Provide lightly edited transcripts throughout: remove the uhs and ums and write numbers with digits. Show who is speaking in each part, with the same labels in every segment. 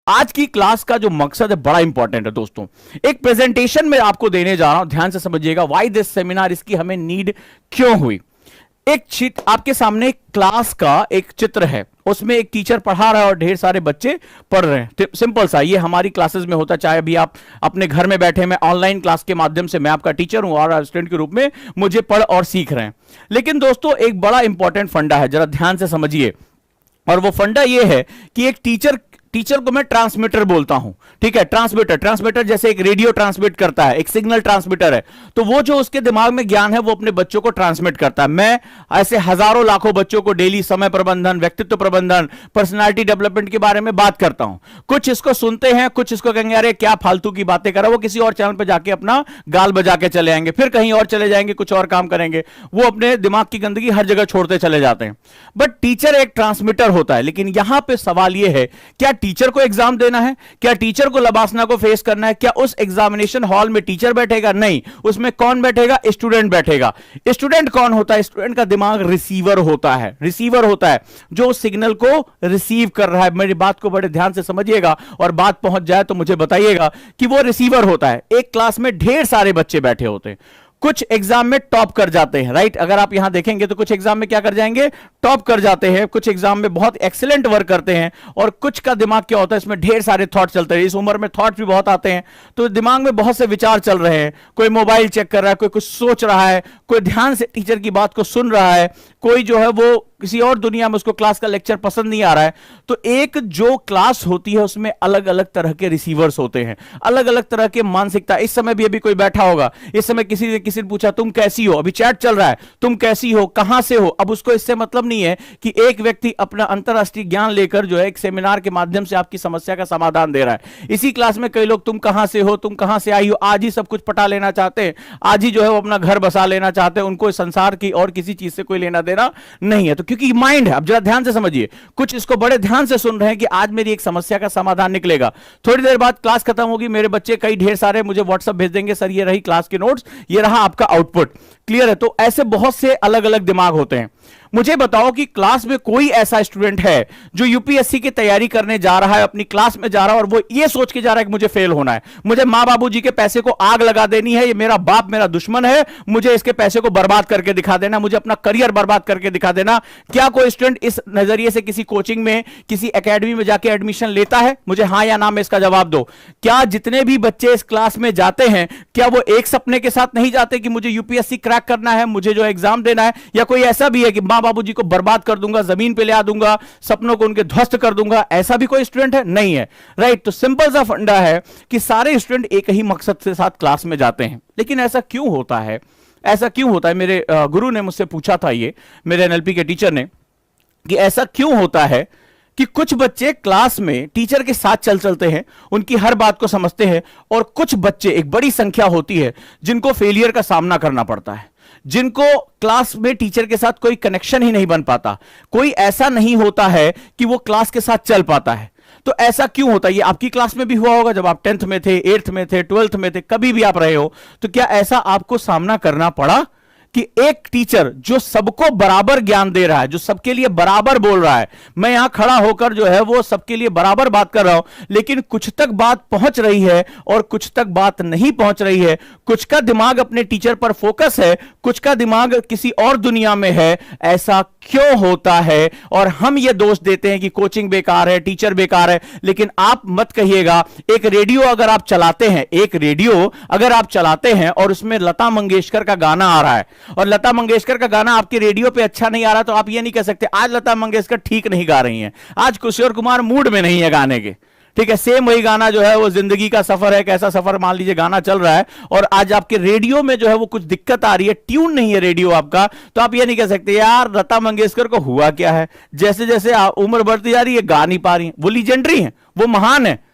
Speaker 1: आज की क्लास का जो मकसद है बड़ा इंपॉर्टेंट है दोस्तों। एक प्रेजेंटेशन में आपको देने जा रहा हूं, ध्यान से समझिएगा। व्हाई दिस सेमिनार, इसकी हमें नीड क्यों हुई। एक चित्र आपके सामने, क्लास का एक चित्र है, उसमें एक टीचर पढ़ा रहा है और ढेर सारे बच्चे पढ़ रहे हैं। सिंपल सा, ये हमारी क्लासेस में होता, चाहे अभी आप अपने घर में बैठे, मैं ऑनलाइन क्लास के माध्यम से, मैं आपका टीचर हूं और स्टूडेंट के रूप में मुझे पढ़ और सीख रहे हैं। लेकिन दोस्तों एक बड़ा इंपॉर्टेंट फंडा है, जरा ध्यान से समझिए। और वो फंडा ये है कि एक टीचर को मैं ट्रांसमीटर बोलता हूं, ठीक है। ट्रांसमीटर जैसे एक रेडियो ट्रांसमिट करता है, एक सिग्नल ट्रांसमीटर है, तो वो जो उसके दिमाग में ज्ञान है वो अपने बच्चों को ट्रांसमिट करता है। मैं ऐसे हजारों लाखों बच्चों को डेली समय प्रबंधन, व्यक्तित्व प्रबंधन, पर्सनालिटी डेवलपमेंट के बारे में बात करता हूं। कुछ इसको सुनते हैं, कुछ इसको कहेंगे अरे क्या फालतू की बातें कर रहा है, वो किसी और चैनल पर जाके अपना गाल बजा के चले आएंगे, फिर कहीं और चले जाएंगे, कुछ और काम करेंगे। वो अपने दिमाग की गंदगी हर जगह छोड़ते चले जाते हैं। बट टीचर एक ट्रांसमीटर होता है। लेकिन यहां पर सवाल यह है, क्या टीचर को एग्जाम देना है? क्या टीचर को लबासना को फेस करना है? क्या उस एग्जामिनेशन हॉल में टीचर बैठेगा? नहीं, उसमें कौन बैठेगा? स्टूडेंट बैठेगा। स्टूडेंट कौन होता है? स्टूडेंट का दिमाग रिसीवर होता है। रिसीवर होता है जो सिग्नल को रिसीव कर रहा है। मेरी बात को बड़े ध्यान से समझिएगा और बात पहुंच जाए तो मुझे बताइएगा कि वो रिसीवर होता है। एक क्लास में ढेर सारे बच्चे बैठे होते हैं, कुछ एग्जाम में टॉप कर जाते हैं, राइट। अगर आप यहां देखेंगे तो कुछ एग्जाम में क्या कर जाएंगे? टॉप कर जाते हैं। कुछ एग्जाम में बहुत एक्सीलेंट वर्क करते हैं। और कुछ का दिमाग क्या होता है, इसमें ढेर सारे थॉट चलते हैं। इस उम्र में थॉट भी बहुत आते हैं, तो दिमाग में बहुत से विचार चल रहे हैं। कोई मोबाइल चेक कर रहा है, कोई कुछ सोच रहा है, कोई ध्यान से टीचर की बात को सुन रहा है, कोई जो है वो किसी और दुनिया में, उसको क्लास का लेक्चर पसंद नहीं आ रहा है। तो एक जो क्लास होती है उसमें अलग अलग तरह के रिसीवर्स होते हैं, अलग अलग तरह के मानसिकता। इस समय भी अभी कोई बैठा होगा, इस समय किसी ने पूछा तुम कैसी हो, अभी चैट चल रहा है, तुम कैसी हो, कहां से हो। अब उसको इससे मतलब नहीं है कि एक व्यक्ति अपना अंतरराष्ट्रीय ज्ञान लेकर जो है एक सेमिनार के माध्यम से आपकी समस्या का समाधान दे रहा है। इसी क्लास में कई लोग तुम कहां से हो, तुम कहां से आई हो, आज ही सब कुछ पटा लेना चाहते हैं, आज ही जो है वो अपना घर बसा लेना चाहते हैं। उनको संसार की और किसी चीज से कोई लेना देना नहीं है। तो क्योंकि माइंड है, अब जरा ध्यान से समझिए, कुछ इसको बड़े ध्यान से सुन रहे हैं कि आज मेरी एक समस्या का समाधान निकलेगा। थोड़ी देर बाद क्लास खत्म होगी, मेरे बच्चे कई ढेर सारे मुझे व्हाट्सएप भेज देंगे, सर ये रही क्लास के नोट्स, ये रहा आपका आउटपुट। क्लियर है? तो ऐसे बहुत से अलग अलग दिमाग होते हैं। मुझे बताओ कि क्लास में कोई ऐसा स्टूडेंट है जो यूपीएससी की तैयारी करने जा रहा है, अपनी क्लास में जा रहा है और वो ये सोच के जा रहा है कि मुझे फेल होना है, मुझे मां बाबूजी के पैसे को आग लगा देनी है, ये मेरा बाप मेरा दुश्मन है, मुझे इसके पैसे को बर्बाद करके दिखा देना, मुझे अपना करियर बर्बाद करके दिखा देना। क्या कोई स्टूडेंट इस नजरिए से किसी कोचिंग में, किसी एकेडमी में जाके एडमिशन लेता है? मुझे हां या ना में इसका जवाब दो। क्या जितने भी बच्चे इस क्लास में जाते हैं, क्या वो एक सपने के साथ नहीं जाते कि मुझे यूपीएससी क्रैक करना है, मुझे जो एग्जाम देना है? या कोई ऐसा भी है कि मां बाबूजी को बर्बाद कर दूंगा, जमीन पे ले आ दूंगा, सपनों को उनके ध्वस्त कर दूंगा? ऐसा भी कोई स्टूडेंट है? नहीं है, राइट। तो सिंपल सा फंडा है कि सारे स्टूडेंट एक ही मकसद के साथ क्लास में जाते हैं। लेकिन ऐसा क्यों होता है? ऐसा क्यों होता है? मेरे गुरु ने मुझसे पूछा था, ये मेरे एनएलपी के टीचर ने, कि ऐसा क्यों होता है कि कुछ बच्चे क्लास में टीचर के साथ चलते हैं, उनकी हर बात को समझते हैं, और कुछ बच्चे, एक बड़ी संख्या होती है, जिनको फेलियर का सामना करना पड़ता है, जिनको क्लास में टीचर के साथ कोई कनेक्शन ही नहीं बन पाता, कोई ऐसा नहीं होता है कि वो क्लास के साथ चल पाता है। तो ऐसा क्यों होता है? ये आपकी क्लास में भी हुआ होगा, जब आप 10th में थे, 8th में थे, 12th में थे, कभी भी आप रहे हो, तो क्या ऐसा आपको सामना करना पड़ा कि एक टीचर जो सबको बराबर ज्ञान दे रहा है, जो सबके लिए बराबर बोल रहा है, मैं यहां खड़ा होकर जो है वो सबके लिए बराबर बात कर रहा हूं, लेकिन कुछ तक बात पहुंच रही है और कुछ तक बात नहीं पहुंच रही है, कुछ का दिमाग अपने टीचर पर फोकस है, कुछ का दिमाग किसी और दुनिया में है। ऐसा क्यों होता है? और हम ये दोष देते हैं कि कोचिंग बेकार है, टीचर बेकार है। लेकिन आप मत कहिएगा, एक रेडियो अगर आप चलाते हैं, एक रेडियो अगर आप चलाते हैं और उसमें लता मंगेशकर का गाना आ रहा है, और लता मंगेशकर का गाना आपके रेडियो पे अच्छा नहीं आ रहा, तो आप ये नहीं कह सकते आज लता मंगेशकर ठीक नहीं गा रही हैं, आज किशोर कुमार मूड में नहीं है गाने के। ठीक है, सेम वही गाना जो है वो जिंदगी का सफर है, कैसा सफर मान लीजिए गाना चल रहा है, और आज आपके रेडियो में जो है वो कुछ दिक्कत आ रही है, ट्यून नहीं है रेडियो आपका, तो आप ये नहीं कह सकते यार लता मंगेशकर को हुआ क्या है, जैसे जैसे उम्र बढ़ती जा रही है गा नहीं पा रही है। वो लीजेंडरी है, वो महान है।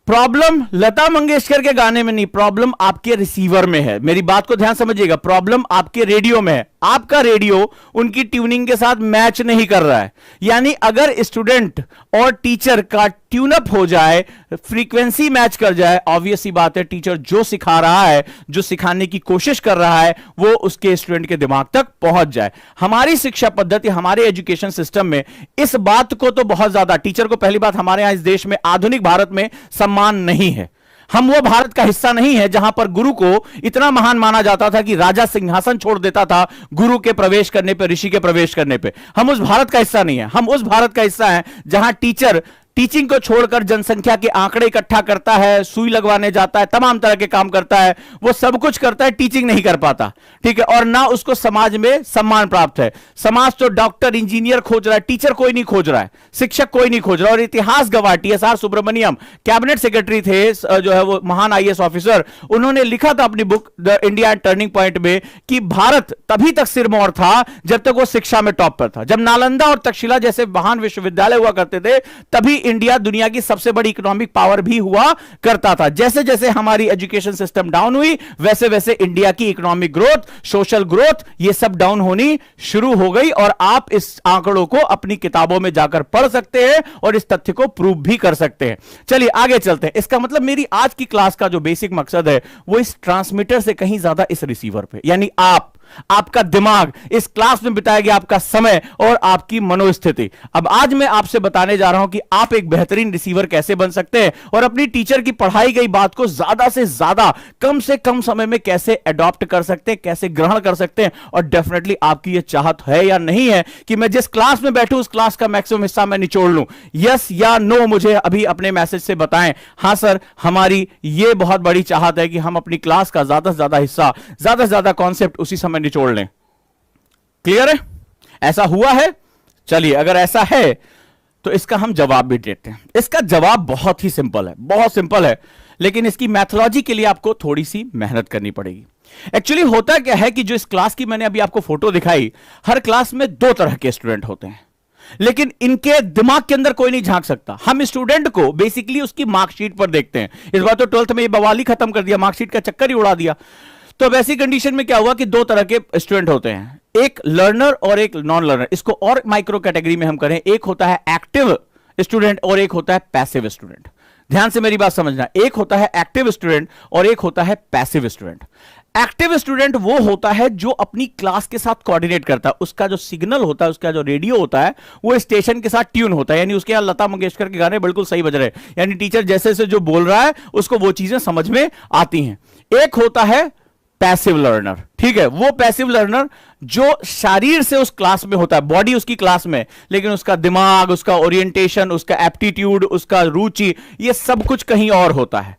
Speaker 1: प्रॉब्लम लता मंगेशकर के गाने में नहीं, प्रॉब्लम आपके रिसीवर में है। मेरी बात को ध्यान समझिएगा, प्रॉब्लम आपके रेडियो में है। आपका रेडियो उनकी ट्यूनिंग के साथ मैच नहीं कर रहा है। यानी अगर स्टूडेंट और टीचर का ट्यून अप हो जाए, फ्रीक्वेंसी मैच कर जाए, ऑब्वियस सी बात है टीचर जो सिखा रहा है, जो सिखाने की कोशिश कर रहा है, वो उसके स्टूडेंट के दिमाग तक पहुंच जाए। हमारी शिक्षा पद्धति, हमारे एजुकेशन सिस्टम में इस बात को तो बहुत ज्यादा, टीचर को पहली बात हमारे यहां इस देश में, आधुनिक भारत में सम्मान नहीं है। हम वो भारत का हिस्सा नहीं है जहां पर गुरु को इतना महान माना जाता था कि राजा सिंहासन छोड़ देता था गुरु के प्रवेश करने पे, ऋषि के प्रवेश करने पे। हम उस भारत का हिस्सा नहीं है। हम उस भारत का हिस्सा है जहां टीचर टीचिंग को छोड़कर जनसंख्या के आंकड़े इकट्ठा करता है, सुई लगवाने जाता है, तमाम तरह के काम करता है, वो सब कुछ करता है, टीचिंग नहीं कर पाता। ठीक है, और ना उसको समाज में सम्मान प्राप्त है। समाज तो डॉक्टर इंजीनियर खोज रहा है, टीचर कोई नहीं खोज रहा है, शिक्षक कोई नहीं खोज रहा। और इतिहास गवाह TSR सुब्रमण्यम कैबिनेट सेक्रेटरी थे, जो है वो महान IAS ऑफिसर, उन्होंने लिखा था अपनी book the India turning point में कि भारत तभी तक सिरमौर था जब तक वो शिक्षा में टॉप पर था। जब नालंदा और तक्षशिला जैसे महान विश्वविद्यालय हुआ करते थे, तभी इंडिया दुनिया की सबसे बड़ी इकोनॉमिक पावर भी हुआ करता था। जैसे जैसे हमारी एजुकेशन सिस्टम डाउन हुई, वैसे वैसे इंडिया की इकोनॉमिक ग्रोथ, सोशल ग्रोथ, ये सब डाउन होनी शुरू हो गई। और आप इस आंकड़ों को अपनी किताबों में जाकर पढ़ सकते हैं और इस तथ्य को प्रूव भी कर सकते हैं। चलिए आगे चलते हैं। इसका मतलब मेरी आज की क्लास का जो बेसिक मकसद है वो इस ट्रांसमीटर से कहीं ज्यादा इस रिसीवर पे, यानी आपका दिमाग, इस क्लास में बिताया गया आपका समय और आपकी मनोस्थिति। अब आज मैं आपसे बताने जा रहा हूं कि आप एक बेहतरीन रिसीवर कैसे बन सकते हैं और अपनी टीचर की पढ़ाई गई बात को ज्यादा से ज्यादा, कम से कम समय में कैसे अडॉप्ट कर सकते हैं, कैसे ग्रहण कर सकते हैं। और डेफिनेटली आपकी यह चाहत है या नहीं है कि मैं जिस क्लास में बैठूं उस क्लास का मैक्सिमम हिस्सा मैं निचोड़ लूं? यस या नो मुझे अभी अपने मैसेज से बताएं। हां सर, हमारी यह बहुत बड़ी चाहत है कि हम अपनी क्लास का ज्यादा से ज्यादा हिस्सा, ज्यादा से ज्यादा कॉन्सेप्ट उसी समय निचोड़ लें। क्लियर है? ऐसा हुआ है? चलिए, अगर ऐसा है तो इसका हम जवाब भी देते हैं। इसका जवाब बहुत ही सिंपल है, बहुत सिंपल है, लेकिन इसकी मैथोलॉजी के लिए आपको थोड़ी सी मेहनत करनी पड़ेगी। एक्चुअली होता क्या है कि जो इस क्लास की मैंने अभी आपको फोटो दिखाई, हर क्लास में 2 तरह के स्टूडेंट होते हैं, लेकिन इनके दिमाग के अंदर कोई नहीं झांक सकता। हम स्टूडेंट को बेसिकली उसकी मार्कशीट पर देखते हैं। इस बार तो 12th में ये बवाली खत्म कर दिया, मार्कशीट का चक्कर ही उड़ा दिया। तो अब ऐसी कंडीशन में क्या हुआ कि 2 तरह के स्टूडेंट होते हैं, एक लर्नर और एक नॉन लर्नर। इसको और माइक्रो कैटेगरी में हम करें, एक होता है एक्टिव स्टूडेंट और एक होता है पैसिव स्टूडेंट। ध्यान से मेरी बात समझना, एक होता है एक्टिव स्टूडेंट और एक होता है पैसिव स्टूडेंट। एक्टिव स्टूडेंट वो होता है जो अपनी क्लास के साथ कोऑर्डिनेट करता है, उसका जो सिग्नल होता है, उसका जो रेडियो होता है, वो स्टेशन के साथ ट्यून होता है। यानी उसके यहां लता मंगेशकर के गाने बिल्कुल सही बज रहे हैं, यानी टीचर जैसे जैसे जो बोल रहा है उसको वो चीजें समझ में आती हैं। एक होता है पैसिव लर्नर, ठीक है, वो पैसिव लर्नर जो शरीर से उस क्लास में होता है, बॉडी उसकी क्लास में, लेकिन उसका दिमाग, उसका ओरिएंटेशन, उसका एप्टीट्यूड, उसका रुचि, ये सब कुछ कहीं और होता है,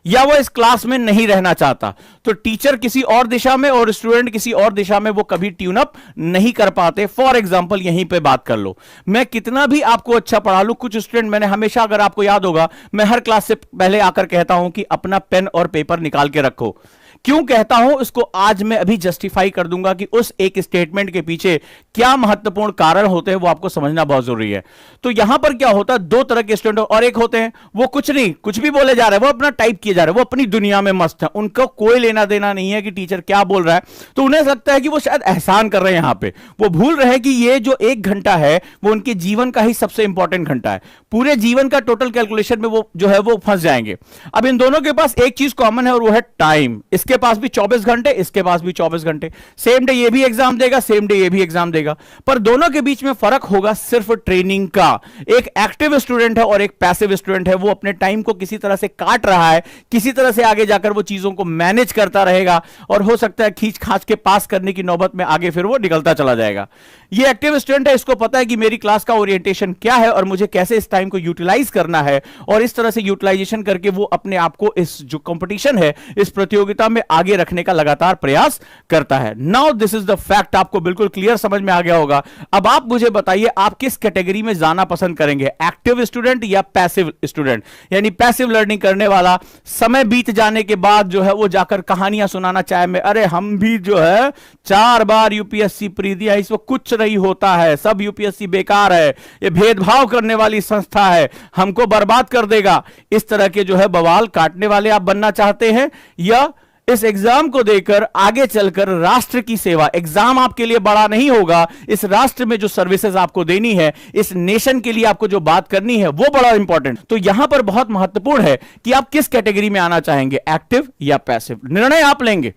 Speaker 1: या वो इस क्लास में नहीं रहना चाहता। तो टीचर किसी और दिशा में और स्टूडेंट किसी और दिशा में, वो कभी ट्यून अप नहीं कर पाते। फॉर एग्जांपल यहीं पे बात कर लो, मैं कितना भी आपको अच्छा पढ़ा लूं, कुछ स्टूडेंट, मैंने हमेशा, अगर आपको याद होगा, मैं हर क्लास से पहले आकर कहता हूं कि अपना पेन और पेपर निकाल के रखो। क्यों कहता हूं इसको आज मैं अभी जस्टिफाई कर दूंगा कि उस एक स्टेटमेंट के पीछे क्या महत्वपूर्ण कारण होते हैं, वो आपको समझना बहुत जरूरी है। तो यहां पर क्या होता है, 2 तरह के स्टूडेंट और एक होते हैं वो कुछ नहीं, कुछ भी बोले जा रहे हैं, वो अपना टाइप किए जा रहे हैं, वो अपनी दुनिया में मस्त है, उनको कोई लेना देना नहीं है कि टीचर क्या बोल रहा है। तो उन्हें लगता है कि वो शायद एहसान कर रहे हैं, यहां पे वो भूल रहे हैं कि ये जो 1 घंटा है वो उनके जीवन का ही सबसे इंपॉर्टेंट घंटा है। पूरे जीवन का टोटल कैलकुलेशन में वो जो है वो फंस जाएंगे। अब इन दोनों के पास एक चीज कॉमन है और वो है टाइम। इसके पास भी 24 घंटे, इसके पास भी 24 घंटे, सेम डे ये भी एग्जाम देगा, सेम डे ये भी एग्जाम देगा, पर दोनों के बीच में फर्क होगा सिर्फ ट्रेनिंग का। एक एक्टिव स्टूडेंट है और एक पैसिव स्टूडेंट है, वो अपने टाइम को किसी तरह से काट रहा है, किसी तरह से आगे जाकर वो चीजों को मैनेज करता रहेगा और हो सकता है खींच खांच के पास करने की नौबत में आगे फिर वो निकलता चला जाएगा। ये एक्टिव स्टूडेंट है, इसको पता है कि मेरी क्लास का ओरिएंटेशन क्या है और मुझे कैसे इस टाइम को यूटिलाइज करना है, और इस तरह से यूटिलाइजेशन करके वो अपने आप को इस जो कंपटीशन है, इस प्रतियोगिता में आगे रखने का लगातार प्रयास करता है। Now this is the fact, आपको बिल्कुल क्लियर समझ में आ गया होगा। अब आप मुझे बताइए आप किस कैटेगरी में जाना पसंद करेंगे, एक्टिव स्टूडेंट या पैसिव स्टूडेंट? यानी पैसिव लर्निंग करने वाला, समय बीत जाने के बाद जो है वो जाकर कहानियां सुनाना चाहे में, अरे हम भी जो है 4 बार यूपीएससी प्री दिया, इसमें कुछ नहीं होता है, सब यूपीएससी बेकार है, ये भेदभाव करने वाली संस्था है, हमको बर्बाद कर देगा, इस तरह के जो है बवाल काटने वाले आप बनना चाहते हैं? या इस एग्जाम को देकर आगे चलकर राष्ट्र की सेवा, एग्जाम आपके लिए बड़ा नहीं होगा, इस राष्ट्र में जो सर्विसेज आपको देनी है, इस नेशन के लिए आपको जो बात करनी है, वो बड़ा इंपॉर्टेंट। तो यहां पर बहुत महत्वपूर्ण है कि आप किस कैटेगरी में आना चाहेंगे, एक्टिव या पैसिव। निर्णय आप लेंगे,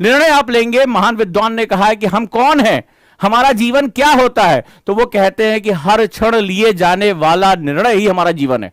Speaker 1: निर्णय आप लेंगे। महान विद्वान ने कहा है कि हम कौन हैं, हमारा जीवन क्या होता है, तो वो कहते हैं कि हर क्षण लिए जाने वाला निर्णय ही हमारा जीवन है।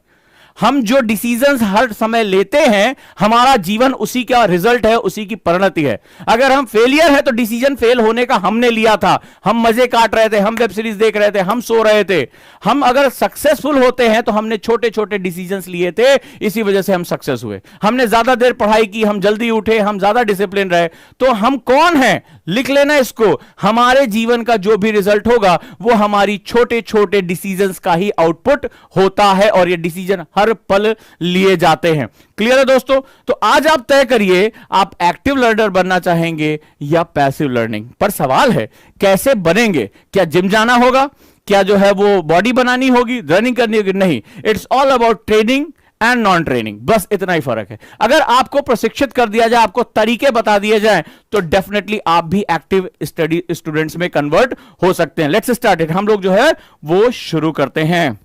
Speaker 1: हम जो डिसीजंस हर समय लेते हैं, हमारा जीवन उसी का रिजल्ट है, उसी की परिणति है। अगर हम फेलियर है तो डिसीजन फेल होने का हमने लिया था, हम मजे काट रहे थे, हम वेब सीरीज देख रहे थे, हम सो रहे थे। हम अगर सक्सेसफुल होते हैं तो हमने छोटे छोटे डिसीजंस लिए थे, इसी वजह से हम सक्सेस हुए। हमने ज्यादा देर पढ़ाई की, हम जल्दी उठे, हम ज्यादा डिसिप्लिन रहे। तो हम कौन हैं, लिख लेना इसको। हमारे जीवन का जो भी रिजल्ट होगा वो हमारी छोटे छोटे डिसीजंस का ही आउटपुट होता है, और ये डिसीजन हर पल लिए जाते हैं। क्लियर है दोस्तों? तो आज आप तय करिए, आप एक्टिव लर्नर बनना चाहेंगे या पैसिव लर्निंग। पर सवाल है कैसे बनेंगे, क्या जिम जाना होगा, क्या जो है वो बॉडी बनानी होगी, रनिंग करनी होगी? नहीं, it's all about training and non training, बस इतना ही फर्क है। अगर आपको प्रशिक्षित कर दिया जाए, आपको तरीके बता दिए जाए, तो डेफिनेटली आप भी एक्टिव स्टडी स्टूडेंट्स में कन्वर्ट हो सकते हैं। Let's start it. हम लोग जो है वो शुरू करते हैं।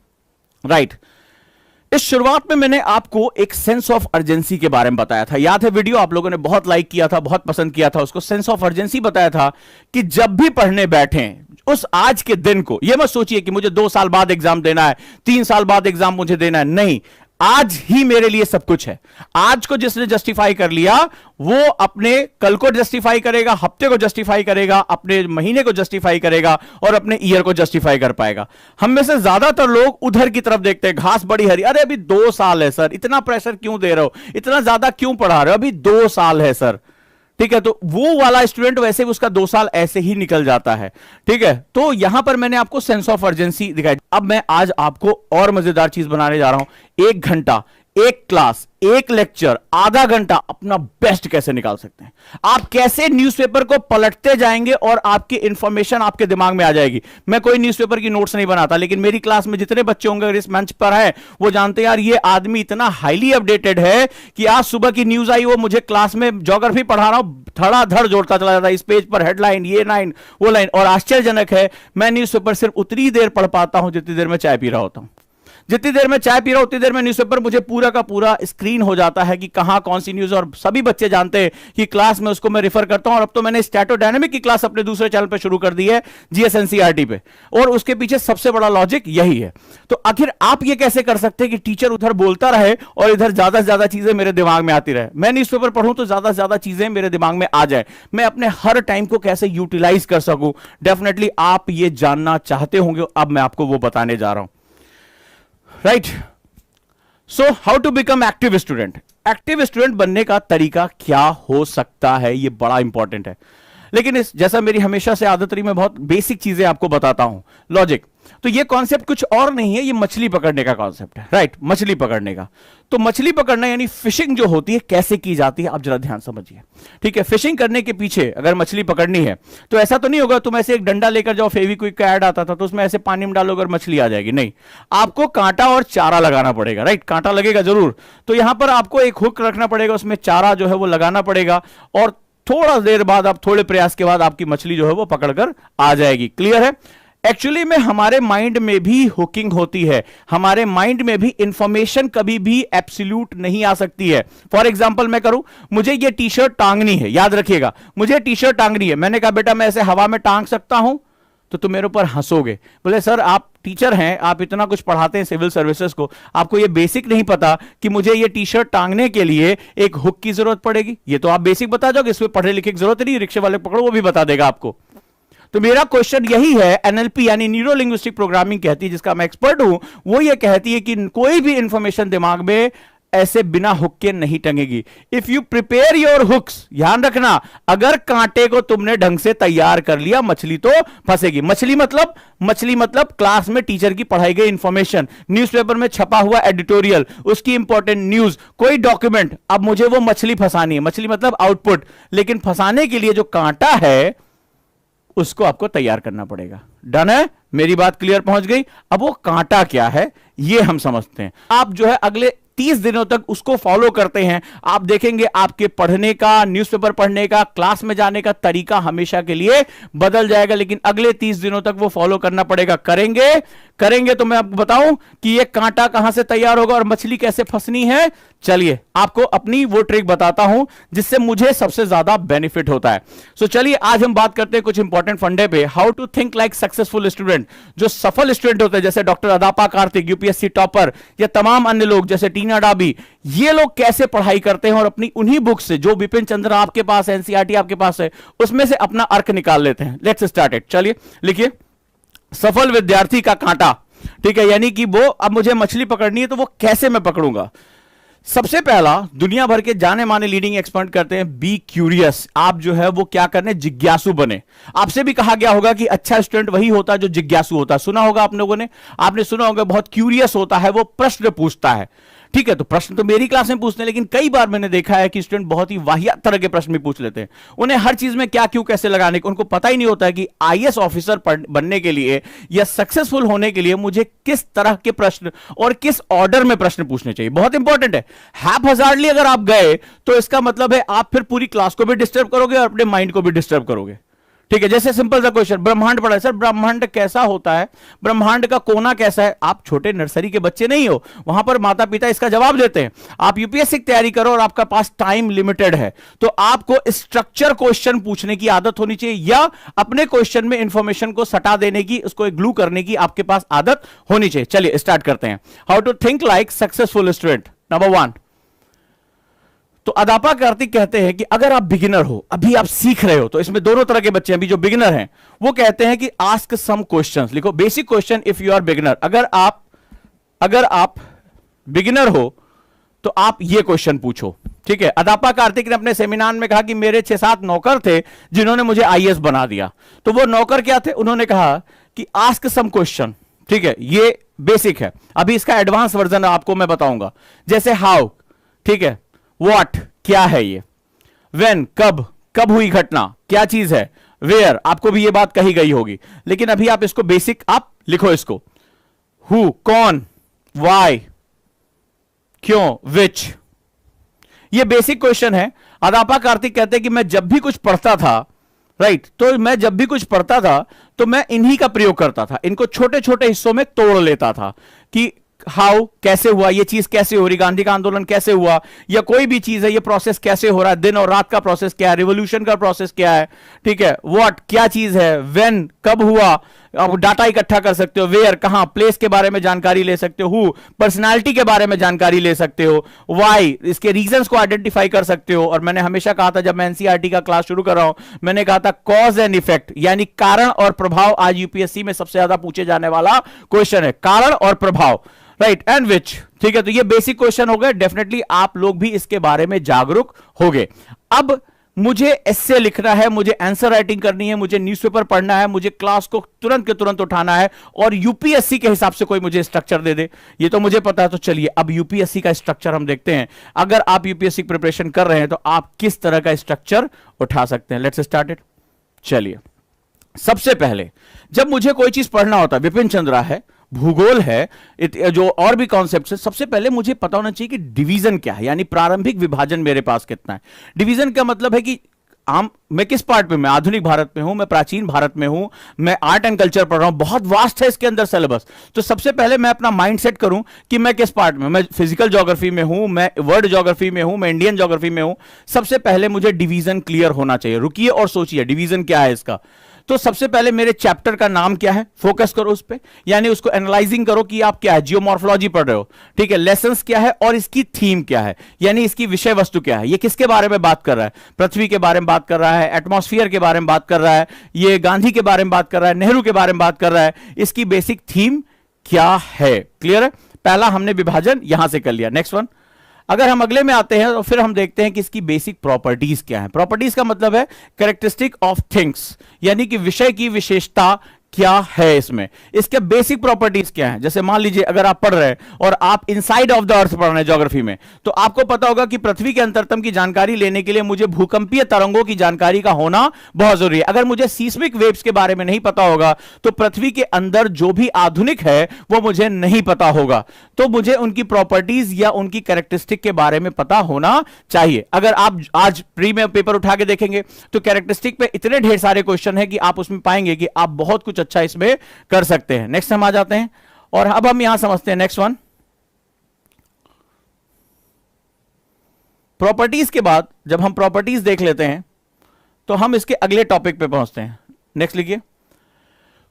Speaker 1: राइट, इस शुरुआत में मैंने आपको एक सेंस ऑफ अर्जेंसी के बारे में बताया था। याद है वीडियो? आप लोगों ने बहुत लाइक किया था, बहुत पसंद किया था उसको। सेंस ऑफ अर्जेंसी बताया था कि जब भी पढ़ने बैठें, उस आज के दिन को यह मत सोचिए कि मुझे 2 साल बाद एग्जाम देना है, 3 साल बाद एग्जाम मुझे देना है। नहीं, आज ही मेरे लिए सब कुछ है। आज को जिसने जस्टिफाई कर लिया, वो अपने कल को जस्टिफाई करेगा, हफ्ते को जस्टिफाई करेगा, अपने महीने को जस्टिफाई करेगा, और अपने ईयर को जस्टिफाई कर पाएगा। हम में से ज्यादातर लोग उधर की तरफ देखते हैं, घास बड़ी हरी, अरे अभी 2 साल है सर, इतना प्रेशर क्यों दे रहे हो, इतना ज्यादा क्यों पढ़ा रहे हो, अभी 2 साल है सर। ठीक है, तो वो वाला स्टूडेंट वैसे भी उसका 2 साल ऐसे ही निकल जाता है। ठीक है, तो यहां पर मैंने आपको सेंस ऑफ अर्जेंसी दिखाई। अब मैं आज आपको और मजेदार चीज बनाने जा रहा हूं। 1 घंटा, 1 क्लास, 1 लेक्चर, आधा घंटा अपना बेस्ट कैसे निकाल सकते हैं, आप कैसे न्यूज़पेपर को पलटते जाएंगे और आपकी इंफॉर्मेशन आपके दिमाग में आ जाएगी। मैं कोई न्यूज़पेपर की नोट्स नहीं बनाता, लेकिन मेरी क्लास में जितने बच्चे होंगे अगर इस मंच पर है, वो जानते हैं यार ये आदमी इतना हाईली अपडेटेड है कि आज सुबह की न्यूज आई, वो मुझे क्लास में ज्योग्राफी पढ़ा रहा हूं, धड़ाधड़ जोड़ता चला जाता है, इस पेज पर हेडलाइन, ये लाइन, वो लाइन। और आश्चर्यजनक है, मैं न्यूज़पेपर सिर्फ उतनी देर पढ़ पाता हूं जितनी देर में चाय पी रहा होता हूं। जितनी देर में चाय पी रहा हूं उतनी देर में न्यूज़पेपर मुझे पूरा का पूरा स्क्रीन हो जाता है कि कहां कौन सी न्यूज। और सभी बच्चे जानते हैं कि क्लास में उसको मैं रेफर करता हूं। और अब तो मैंने स्टैटोडायनामिक की क्लास अपने दूसरे चैनल पे शुरू कर दी है, जीएस-एनसीईआरटी पे, और उसके पीछे सबसे बड़ा लॉजिक यही है। तो आखिर आप ये कैसे कर सकते हैं कि टीचर उधर बोलता रहे और इधर ज्यादा से ज्यादा चीजें मेरे दिमाग में आती रहे, मैं न्यूज़पेपर पढ़ूं तो ज्यादा से ज्यादा चीजें मेरे दिमाग में आ जाए, मैं अपने हर टाइम को कैसे यूटिलाइज कर सकूं। डेफिनेटली आप ये जानना चाहते होंगे, अब मैं आपको वो बताने जा रहा हूं। Right, so how to become active student. Active student बनने का तरीका क्या हो सकता है, यह बड़ा इंपॉर्टेंट है। लेकिन इस जैसा मेरी हमेशा से आदत रही, मैं बहुत बेसिक चीजें आपको बताता हूं। लॉजिक, तो ये कॉन्सेप्ट कुछ और नहीं है, ये मछली पकड़ने का कॉन्सेप्ट है। राइट, मछली पकड़ने का। तो मछली पकड़ना यानी फिशिंग जो होती है, कैसे की जाती है, आप जरा ध्यान समझिए। ठीक है, फिशिंग करने के पीछे अगर मछली पकड़नी है तो ऐसा तो नहीं होगा तुम ऐसे एक डंडा लेकर जाओ, फेविक्विक का ऐड आता था तो उसमें ऐसे पानी में डालोगे और मछली आ जाएगी। नहीं, आपको कांटा और चारा लगाना पड़ेगा। राइट, कांटा लगेगा जरूर, तो यहां पर आपको एक हुक रखना पड़ेगा, उसमें चारा जो है वो लगाना पड़ेगा, और थोड़ा देर बाद, आप थोड़े प्रयास के बाद आपकी मछली जो है वो पकड़कर आ जाएगी। क्लियर है? एक्चुअली में हमारे माइंड में भी हुकिंग होती है, हमारे माइंड में भी इंफॉर्मेशन कभी भी एब्सोल्यूट नहीं आ सकती है। फॉर एग्जांपल मैं करूं, मुझे ये टी शर्ट टांगनी है, याद रखिएगा, मुझे टी शर्ट टांगनी है। मैंने कहा बेटा मैं ऐसे हवा में टांग सकता हूं, तो तुम मेरे ऊपर हंसोगे, बोले सर आप टीचर हैं, आप इतना कुछ पढ़ाते हैं सिविल सर्विसेज को, आपको ये बेसिक नहीं पता कि मुझे ये टी शर्ट टांगने के लिए एक हुक की जरूरत पड़ेगी। ये तो आप बेसिक बता जाओगे, इसमें पढ़ने लिखे की जरूरत नहीं, रिक्शे वाले पकड़ो वो भी बता देगा आपको। तो मेरा क्वेश्चन यही है, एनएलपी यानी न्यूरो लिंग्विस्टिक प्रोग्रामिंग कहती है, जिसका मैं एक्सपर्ट हूं, वो ये कहती है कि कोई भी इंफॉर्मेशन दिमाग में ऐसे बिना हुक के नहीं टंगेगी। If you prepare your hooks, ध्यान रखना, अगर कांटे को तुमने ढंग से तैयार कर लिया, मछली तो फंसेगी। मछली मतलब क्लास में टीचर की पढ़ाई गई इंफॉर्मेशन, न्यूज़पेपर में छपा हुआ एडिटोरियल, उसकी इंपॉर्टेंट न्यूज, कोई डॉक्यूमेंट। अब मुझे वो मछली फंसानी है, मछली मतलब आउटपुट, लेकिन फंसाने के लिए जो कांटा है उसको आपको तैयार करना पड़ेगा। डन है? मेरी बात क्लियर पहुंच गई? अब वो कांटा क्या है ये हम समझते हैं। आप जो है अगले 30 दिनों तक उसको फॉलो करते हैं, आप देखेंगे आपके पढ़ने का, न्यूज़पेपर पढ़ने का, क्लास में जाने का तरीका हमेशा के लिए बदल जाएगा। लेकिन अगले 30 दिनों तक वो फॉलो करना पड़ेगा। करेंगे तो मैं आपको बताऊं कि ये कांटा कहां से तैयार होगा और मछली कैसे फंसनी है। चलिए आपको अपनी वो ट्रिक बताता हूं जिससे मुझे सबसे ज्यादा बेनिफिट होता है। सो चलिए आज हम बात करते हैं कुछ इंपॉर्टेंट फंडे पे। How to think like successful student. जो सफल स्टूडेंट होते हैं जैसे doctor Adapa Kartik UPSC topper, या तमाम अन्य लोग जैसे टीना डाबी, ये लोग कैसे पढ़ाई करते हैं और अपनी उन्हीं बुक से जो बिपिन चंद्र आपके पास, एनसीईआरटी आपके पास है, उसमें से अपना अर्क निकाल लेते हैं। Let's start it. चलिए लिखिए, सफल विद्यार्थी का कांटा, ठीक है, यानी कि वो अब मुझे मछली पकड़नी है तो वो कैसे मैं पकड़ूंगा। सबसे पहला, दुनिया भर के जाने माने लीडिंग एक्सपर्ट करते हैं, बी क्यूरियस। आप जो है वो क्या करने, जिज्ञासु बने। आपसे भी कहा गया होगा कि अच्छा स्टूडेंट वही होता है जो जिज्ञासु होता है। सुना होगा आप लोगों ने, आपने सुना होगा बहुत क्यूरियस होता है, वो प्रश्न पूछता है। ठीक है, तो प्रश्न तो मेरी क्लास में पूछते हैं, लेकिन कई बार मैंने देखा है कि स्टूडेंट बहुत ही वाहियात तरह के प्रश्न भी पूछ लेते हैं। उन्हें हर चीज में क्या क्यों कैसे लगाने को उनको पता ही नहीं होता है कि आईएएस ऑफिसर बनने के लिए या सक्सेसफुल होने के लिए मुझे किस तरह के प्रश्न और किस ऑर्डर में प्रश्न पूछने चाहिए। बहुत इंपॉर्टेंट है। हैपहजार्डली अगर आप गए तो इसका मतलब है आप फिर पूरी क्लास को भी डिस्टर्ब करोगे और अपने माइंड को भी डिस्टर्ब करोगे। ठीक है, जैसे सिंपल सा क्वेश्चन, ब्रह्मांड पढ़ा है सर, ब्रह्मांड कैसा होता है, ब्रह्मांड का कोना कैसा है। आप छोटे नर्सरी के बच्चे नहीं हो, वहां पर माता पिता इसका जवाब देते हैं। आप यूपीएससी की तैयारी करो और आपका पास टाइम लिमिटेड है, तो आपको स्ट्रक्चर क्वेश्चन पूछने की आदत होनी चाहिए, या अपने क्वेश्चन में इंफॉर्मेशन को सटा देने की, उसको ग्लू करने की आपके पास आदत होनी चाहिए। चलिए स्टार्ट करते हैं। How to think like successful student. Number 1, तो अदापा कार्तिक कहते हैं कि अगर आप बिगिनर हो, अभी आप सीख रहे हो, तो इसमें दोनों तरह के बच्चे हैं। अभी जो बिगिनर हैं वो कहते हैं कि आस्क सम क्वेश्चंस। लिखो, basic question if you are beginner. अगर आप बिगिनर हो तो आप ये क्वेश्चन पूछो। ठीक है, अदापा कार्तिक ने अपने सेमिनार में कहा कि मेरे 6-7 नौकर थे जिन्होंने मुझे आईएएस बना दिया। तो वो नौकर क्या थे, उन्होंने कहा कि आस्क सम क्वेश्चन। ठीक है, ये बेसिक है। अभी इसका एडवांस वर्जन आपको मैं बताऊंगा, जैसे हाउ, ठीक है, व्हाट क्या है ये, व्हेन कब हुई घटना, क्या चीज है, वेयर आपको भी ये बात कही गई होगी, लेकिन अभी आप इसको बेसिक आप लिखो इसको, हु कौन, वाई क्यों, विच। ये बेसिक क्वेश्चन है। अदापा कार्तिक कहते हैं कि मैं जब भी कुछ पढ़ता था, राइट, तो मैं जब भी कुछ पढ़ता था तो मैं इन्हीं का प्रयोग करता था, इनको छोटे छोटे हिस्सों में तोड़ लेता था कि हाउ कैसे हुआ, ये चीज कैसे हो रही, गांधी का आंदोलन कैसे हुआ, या कोई भी चीज है ये प्रोसेस कैसे हो रहा है, दिन और रात का प्रोसेस क्या है, रिवॉल्यूशन का प्रोसेस क्या है, ठीक है, व्हाट क्या चीज है, व्हेन कब हुआ, आप डाटा इकट्ठा कर सकते हो, वेयर कहां, प्लेस के बारे में जानकारी ले सकते हो, हु पर्सनालिटी के बारे में जानकारी ले सकते हो, वाई इसके रीजंस को आइडेंटिफाई कर सकते हो। और मैंने हमेशा कहा था, जब मैं एनसीईआरटी का क्लास शुरू कर रहा हूं, मैंने कहा था कॉज एंड इफेक्ट, यानी कारण और प्रभाव आज यूपीएससी में सबसे ज्यादा पूछे जाने वाला क्वेश्चन है, कारण और प्रभाव, राइट, एंड विच। ठीक है, तो ये बेसिक क्वेश्चन हो गए। डेफिनेटली आप लोग भी इसके बारे में जागरूक हो गए। अब मुझे एस्से लिखना है, मुझे आंसर राइटिंग करनी है, मुझे न्यूज़पेपर पढ़ना है, मुझे क्लास को तुरंत के तुरंत उठाना है, और यूपीएससी के हिसाब से कोई मुझे स्ट्रक्चर दे दे, ये तो मुझे पता है। तो चलिए अब यूपीएससी का स्ट्रक्चर हम देखते हैं। अगर आप यूपीएससी प्रिपरेशन कर रहे हैं तो आप किस तरह का स्ट्रक्चर उठा सकते हैं। Let's start it. चलिए, सबसे पहले जब मुझे कोई चीज पढ़ना होता है, विपिन चंद्रा है, भूगोल है, जो और भी कॉन्सेप्ट्स है, सबसे पहले मुझे पता होना चाहिए कि डिवीजन क्या है, यानी प्रारंभिक विभाजन मेरे पास कितना है। डिवीजन का मतलब है कि मैं किस पार्ट में, मैं आधुनिक भारत में हूं, मैं प्राचीन भारत में हूं, मैं आर्ट एंड कल्चर पढ़ रहा हूं, बहुत वास्ट है इसके अंदर सिलेबस। तो सबसे पहले मैं अपना माइंड सेट करूं कि मैं किस पार्ट में, मैं फिजिकल ज्योग्राफी में हूं, मैं वर्ल्ड ज्योग्राफी में हूं, मैं इंडियन ज्योग्राफी में हूं। सबसे पहले मुझे डिवीजन क्लियर होना चाहिए। रुकिए और सोचिए डिवीजन क्या है इसका। तो सबसे पहले मेरे चैप्टर का नाम क्या है, फोकस करो उस पे, यानी उसको एनालाइजिंग करो कि आप क्या है, जियोमॉर्फोलॉजी पढ़ रहे हो, ठीक है, लेसन्स क्या है और इसकी थीम क्या है, यानी इसकी विषय वस्तु क्या है, ये किसके बारे में बात कर रहा है, पृथ्वी के बारे में बात कर रहा है, एटमॉस्फेयर के बारे में बात कर रहा है, ये गांधी के बारे में बात कर रहा है, नेहरू के बारे में बात कर रहा है, इसकी बेसिक थीम क्या है। क्लियर है, पहला हमने विभाजन यहां से कर लिया। नेक्स्ट वन, अगर हम अगले में आते हैं तो फिर हम देखते हैं कि इसकी बेसिक प्रॉपर्टीज क्या है। प्रॉपर्टीज का मतलब है कैरेक्टरिस्टिक ऑफ थिंग्स, यानी कि विषय की विशेषता क्या है इसमें, इसके बेसिक प्रॉपर्टीज क्या हैं। जैसे मान लीजिए अगर आप पढ़ रहे हैं और आप इनसाइड ऑफ द अर्थ पढ़ रहे हैं ज्योग्राफी में, तो आपको पता होगा कि पृथ्वी के अंतरतम की जानकारी लेने के लिए मुझे भूकंपीय तरंगों की जानकारी का होना बहुत जरूरी है। अगर मुझे सीस्मिक वेव्स के बारे में नहीं पता होगा तो पृथ्वी के अंदर जो भी आधुनिक है वो मुझे नहीं पता होगा। तो मुझे उनकी प्रॉपर्टीज या उनकी कैरेक्टरिस्टिक के बारे में पता होना चाहिए। अगर आप आज प्री में पेपर उठा के देखेंगे तो कैरेक्टरिस्टिक पे इतने ढेर सारे क्वेश्चन है कि आप उसमें पाएंगे कि आप बहुत कुछ अच्छा इसमें कर सकते हैं। नेक्स्ट हम आ जाते हैं और अब हम यहां समझते हैं नेक्स्ट वन। प्रॉपर्टीज के बाद जब हम प्रॉपर्टीज देख लेते हैं तो हम इसके अगले टॉपिक पे पहुंचते हैं। नेक्स्ट लिखिए,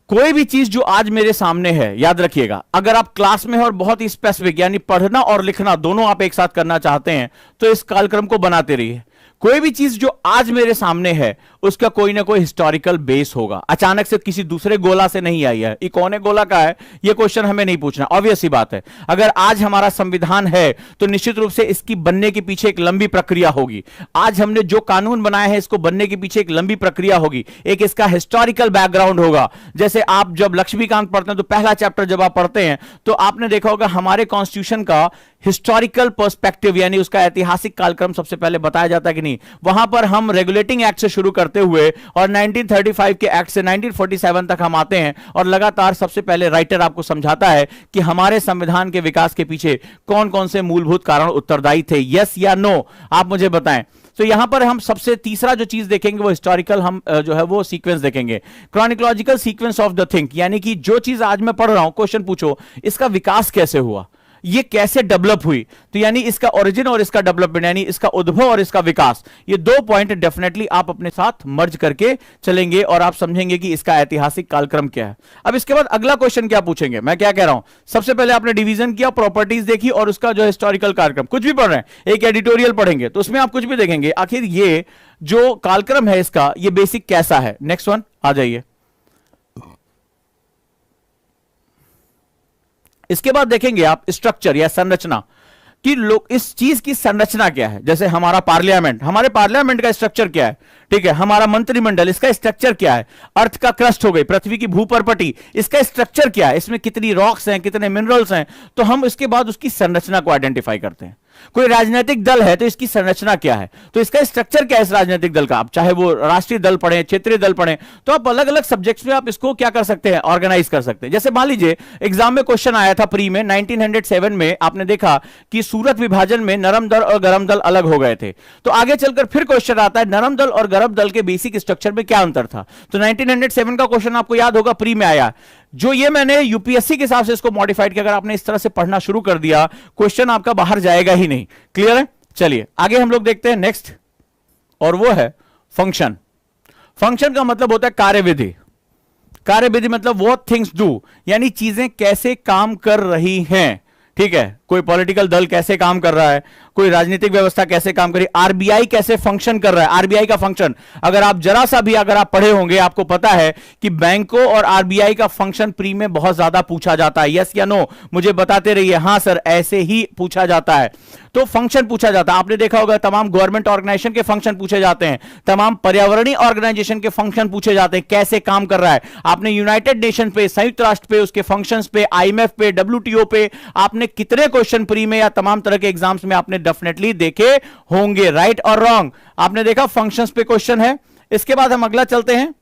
Speaker 1: कोई भी चीज जो आज मेरे सामने है, याद रखिएगा अगर आप क्लास में हो और बहुत ही स्पेसिफिक यानी पढ़ना और लिखना दोनों आप एक साथ करना चाहते हैं तो इस कार्यक्रम को बनाते रहिए। कोई भी चीज जो आज मेरे सामने है उसका कोई ना कोई हिस्टोरिकल बेस होगा, अचानक से किसी दूसरे गोला से नहीं आई है। ये कौन गोला का है ये क्वेश्चन हमें नहीं पूछना, ऑब्वियस सी बात है। अगर आज हमारा संविधान है तो निश्चित रूप से इसकी बनने के पीछे एक लंबी प्रक्रिया होगी। आज हमने जो कानून बनाया है इसको बनने के पीछे एक लंबी प्रक्रिया होगी, एक इसका हिस्टोरिकल बैकग्राउंड होगा। जैसे आप जब लक्ष्मीकांत पढ़ते हैं तो पहला चैप्टर जब आप पढ़ते हैं तो आपने देखा होगा हमारे कॉन्स्टिट्यूशन का हिस्टोरिकल पर्सपेक्टिव यानी उसका ऐतिहासिक कालक्रम सबसे पहले बताया जाता है कि नहीं। वहां पर हम रेगुलेटिंग एक्ट से शुरू करते हुए और 1935 के एक्ट से 1947 तक हम आते हैं और लगातार सबसे पहले राइटर आपको समझाता है कि हमारे संविधान के विकास के पीछे कौन कौन से मूलभूत कारण उत्तरदायी थे। यस या नो आप मुझे बताएं। तो यहां पर हम सबसे तीसरा जो चीज देखेंगे वो हिस्टोरिकल हम जो है वो सीक्वेंस देखेंगे, क्रॉनिकोलॉजिकल सीक्वेंस ऑफ द थिंग, यानी कि जो चीज आज मैं पढ़ रहा हूं क्वेश्चन पूछो इसका विकास कैसे हुआ, ये कैसे डेवलप हुई। तो यानी इसका ओरिजिन और इसका डेवलपमेंट यानी इसका उद्भव और इसका विकास, ये दो पॉइंट डेफिनेटली आप अपने साथ मर्ज करके चलेंगे और आप समझेंगे कि इसका ऐतिहासिक कालक्रम क्या है। अब इसके बाद अगला क्वेश्चन क्या पूछेंगे, मैं क्या कह रहा हूं, सबसे पहले आपने डिवीजन किया, प्रॉपर्टीज देखी और उसका जो हिस्टोरिकल कालक्रम, कुछ भी पढ़ रहे हैं एक एडिटोरियल पढ़ेंगे तो उसमें आप कुछ भी देखेंगे आखिर ये जो कालक्रम है इसका ये बेसिक कैसा है। नेक्स्ट वन आ जाइए। इसके बाद देखेंगे आप स्ट्रक्चर या संरचना कि लोग इस चीज की संरचना क्या है। जैसे हमारा पार्लियामेंट, हमारे पार्लियामेंट का स्ट्रक्चर क्या है, ठीक है, हमारा मंत्रिमंडल इसका स्ट्रक्चर क्या है, अर्थ का क्रस्ट हो गई पृथ्वी की भूपरपटी इसका स्ट्रक्चर क्या है, इसमें कितनी रॉक्स हैं कितने मिनरल्स हैं। तो हम इसके बाद उसकी संरचना को आइडेंटिफाई करते हैं। कोई राजनीतिक दल है तो इसकी संरचना क्या है, तो इसका स्ट्रक्चर क्या है इस राजनीतिक दल का। आप चाहे वो राष्ट्रीय दल पढ़े क्षेत्रीय दल पढ़े तो आप अलग अलग सब्जेक्ट्स में आप इसको क्या कर सकते हैं, ऑर्गेनाइज कर सकते हैं। जैसे मान लीजिए एग्जाम में क्वेश्चन आया था प्री में 1907 में, आपने देखा कि सूरत विभाजन में नरम दल और गरम दल अलग हो गए थे। तो आगे चलकर फिर क्वेश्चन आता है नरम दल और गरम दल के बेसिक स्ट्रक्चर में क्या अंतर था। तो 1907 का क्वेश्चन आपको याद होगा प्री में आया। जो ये मैंने यूपीएससी के हिसाब से इसको मॉडिफाइड किया, अगर आपने इस तरह से पढ़ना शुरू कर दिया क्वेश्चन आपका बाहर जाएगा ही नहीं। क्लियर है, चलिए आगे हम लोग देखते हैं नेक्स्ट, और वो है फंक्शन। फंक्शन का मतलब होता है कार्यविधि। कार्यविधि मतलब व्हाट थिंग्स डू, यानी चीजें कैसे काम कर रही हैं। ठीक है, कोई पॉलिटिकल दल कैसे काम कर रहा है, कोई राजनीतिक व्यवस्था कैसे काम कर रही है, आरबीआई कैसे फंक्शन कर रहा है। आरबीआई का फंक्शन अगर आप जरा सा भी अगर आप पढ़े होंगे आपको पता है कि बैंकों और आरबीआई का फंक्शन प्री में बहुत ज्यादा पूछा जाता है। यस या नो मुझे बताते रहिए। हां सर ऐसे ही पूछा जाता है, तो फंक्शन पूछा जाता है। आपने देखा होगा तमाम गवर्नमेंट ऑर्गेनाइजेशन के फंक्शन पूछे जाते हैं, तमाम पर्यावरणीय ऑर्गेनाइजेशन के फंक्शन पूछे जाते हैं, कैसे काम कर रहा है। आपने यूनाइटेड नेशन पे, संयुक्त राष्ट्र पे, उसके फंक्शंस पे, आईएमएफ पे, डब्ल्यूटीओ पे आपने कितने क्वेश्चन प्री में या तमाम तरह के एग्जाम्स में आपने डेफिनेटली देखे होंगे। राइट और रॉन्ग आपने देखा, फंक्शंस पे क्वेश्चन है। इसके बाद हम अगला चलते हैं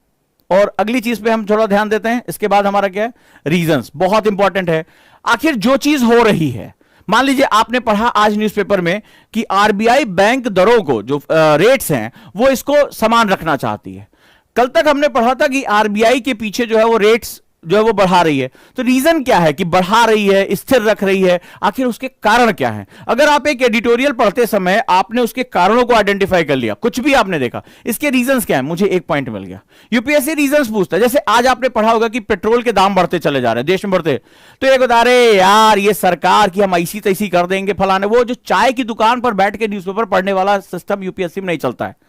Speaker 1: और अगली चीज पे हम थोड़ा ध्यान देते हैं। इसके बाद हमारा क्या है, रीजंस, बहुत इंपॉर्टेंट है। आखिर जो चीज हो रही है, मान लीजिए आपने पढ़ा आज न्यूज़पेपर में कि आरबीआई बैंक दरों को जो रेट्स हैं वो इसको समान रखना चाहती है। कल तक हमने पढ़ा था कि आरबीआई के पीछे जो है वो रेट्स जो है वो बढ़ा रही है। तो रीजन क्या है कि बढ़ा रही है, स्थिर रख रही है, आखिर उसके कारण क्या है। अगर आप एक एडिटोरियल पढ़ते समय आपने उसके कारणों को आइडेंटिफाई कर लिया, कुछ भी आपने देखा, इसके रीजंस क्या है, मुझे एक पॉइंट मिल गया। यूपीएससी रीजंस पूछता है। जैसे आज आपने पढ़ा होगा कि पेट्रोल के दाम बढ़ते चले जा रहे हैं, देश में बढ़ते, तो एक बता रहे यार ये सरकार की हम ऐसी तैसी कर देंगे फलाने। वो जो चाय की दुकान पर बैठ के न्यूज़पेपर पढ़ने वाला सिस्टम यूपीएससी में नहीं चलता है।